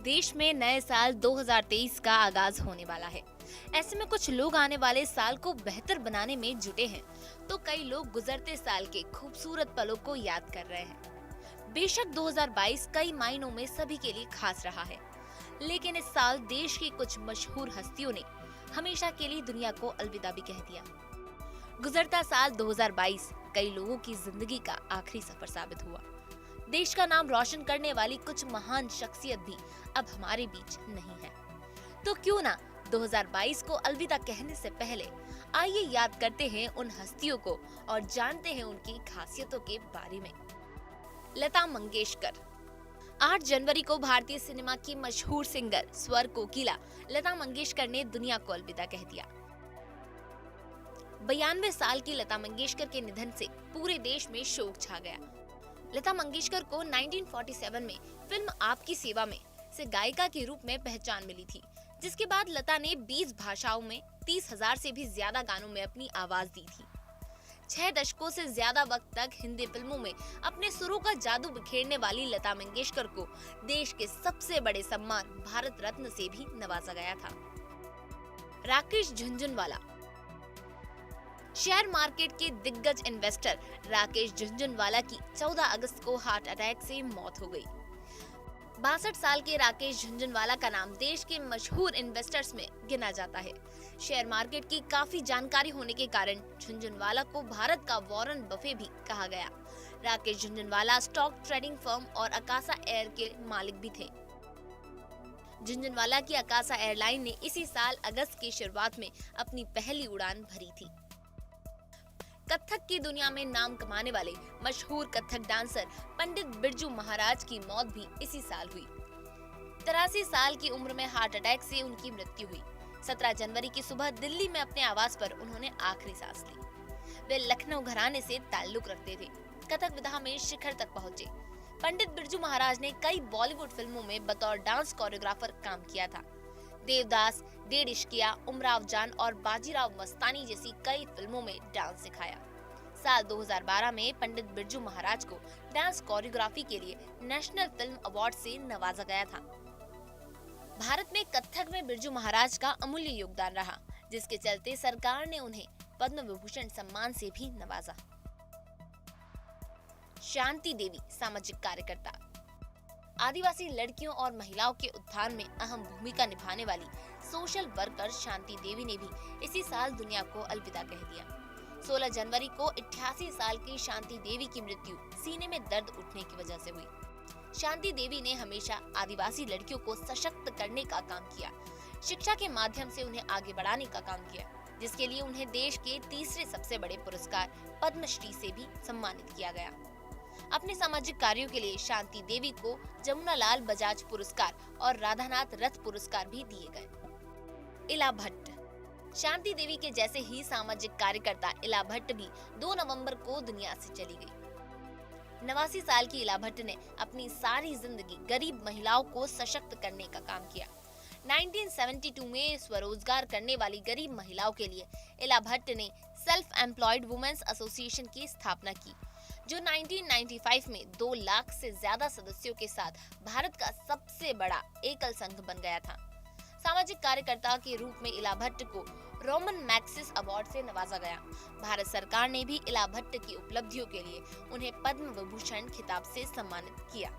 देश में नए साल 2023 का आगाज होने वाला है। ऐसे में कुछ लोग आने वाले साल को बेहतर बनाने में जुटे हैं, तो कई लोग गुजरते साल के खूबसूरत पलों को याद कर रहे हैं। बेशक 2022 कई मायनों में सभी के लिए खास रहा है, लेकिन इस साल देश की कुछ मशहूर हस्तियों ने हमेशा के लिए दुनिया को अलविदा भी कह दिया। गुजरता साल 2022 कई लोगों की जिंदगी का आखिरी सफर साबित हुआ। देश का नाम रोशन करने वाली कुछ महान शख्सियत भी अब हमारे बीच नहीं है। तो क्यों ना 2022 को अलविदा कहने से पहले आइए याद करते हैं उन हस्तियों को और जानते हैं उनकी खासियतों के बारे में। लता मंगेशकर। 8 जनवरी को भारतीय सिनेमा की मशहूर सिंगर स्वर कोकिला लता मंगेशकर ने दुनिया को अलविदा कह दिया। 92 साल की लता मंगेशकर के निधन से पूरे देश में शोक छा गया। लता मंगेशकर को 1947 में फिल्म आपकी सेवा में से गायिका के रूप में पहचान मिली थी, जिसके बाद लता ने 20 भाषाओं में 30,000 से भी ज्यादा गानों में अपनी आवाज दी थी। 6 दशकों से ज्यादा वक्त तक हिंदी फिल्मों में अपने सुरों का जादू बिखेरने वाली लता मंगेशकर को देश के सबसे बड़े सम्मान भारत रत्न से भी नवाजा गया था। राकेश झुनझुनवाला। शेयर मार्केट के दिग्गज इन्वेस्टर राकेश झुनझुनवाला की 14 अगस्त को हार्ट अटैक से मौत हो गई। 62 साल के राकेश झुनझुनवाला का नाम देश के मशहूर इन्वेस्टर्स में गिना जाता है। शेयर मार्केट की काफी जानकारी होने के कारण झुनझुनवाला को भारत का वॉरेन बफे भी कहा गया। Rakesh Jhunjhunwala stock trading firm और अकासा एयर के मालिक भी थे। झुनझुनवाला की अकासा एयरलाइन ने इसी साल अगस्त की शुरुआत में अपनी पहली उड़ान भरी थी। कथक की दुनिया में नाम कमाने वाले मशहूर कथक डांसर पंडित बिरजू महाराज की मौत भी इसी साल हुई। 83 साल की उम्र में हार्ट अटैक से उनकी मृत्यु हुई। 17 जनवरी की सुबह दिल्ली में अपने आवास पर उन्होंने आखिरी सांस ली। वे लखनऊ घराने से ताल्लुक रखते थे। कथक विधा में शिखर तक पहुंचे। पंडित बिरजू महाराज ने कई बॉलीवुड फिल्मों में बतौर डांस कोरियोग्राफर काम किया था। देवदास, डेढ़ इश्किया, उमराव जान और बाजीराव मस्तानी जैसी कई फिल्मों में डांस सिखाया। साल 2012 में पंडित बिरजू महाराज को डांस कोरियोग्राफी के लिए नेशनल फिल्म अवार्ड से नवाजा गया था। भारत में कथक में बिरजू महाराज का अमूल्य योगदान रहा, जिसके चलते सरकार ने उन्हें पद्म विभूषण सम्मान से भी नवाजा। शांति देवी, सामाजिक कार्यकर्ता। आदिवासी लड़कियों और महिलाओं के उत्थान में अहम भूमिका निभाने वाली सोशल वर्कर शांति देवी ने भी इसी साल दुनिया को अलविदा कह दिया। 16 जनवरी को 88 साल की शांति देवी की मृत्यु सीने में दर्द उठने की वजह से हुई। शांति देवी ने हमेशा आदिवासी लड़कियों को सशक्त करने का काम किया। शिक्षा के माध्यम से उन्हें आगे बढ़ाने का काम किया, जिसके लिए उन्हें देश के तीसरे सबसे बड़े पुरस्कार पद्मश्री से भी सम्मानित किया गया। अपने सामाजिक कार्यों के लिए शांति देवी को जमुनालाल बजाज पुरस्कार और राधानाथ रथ पुरस्कार भी दिए गए। इला भट्ट। शांति देवी के जैसे ही सामाजिक कार्यकर्ता इला भट्ट भी 2 नवंबर को दुनिया से चली गई। 89 साल की इला भट्ट ने अपनी सारी जिंदगी गरीब महिलाओं को सशक्त करने का काम किया। 1972 में स्वरोजगार करने वाली गरीब महिलाओं के लिए इला भट्ट ने सेल्फ एम्प्लॉयड वुमेन्स एसोसिएशन की स्थापना की, जो 1995 में 2 लाख से ज्यादा सदस्यों के साथ भारत का सबसे बड़ा एकल संघ बन गया था। सामाजिक कार्यकर्ता के रूप में इला भट्ट को रोमन मैग्सेसे अवार्ड से नवाजा गया। भारत सरकार ने भी इला भट्ट की उपलब्धियों के लिए उन्हें पद्म विभूषण खिताब से सम्मानित किया।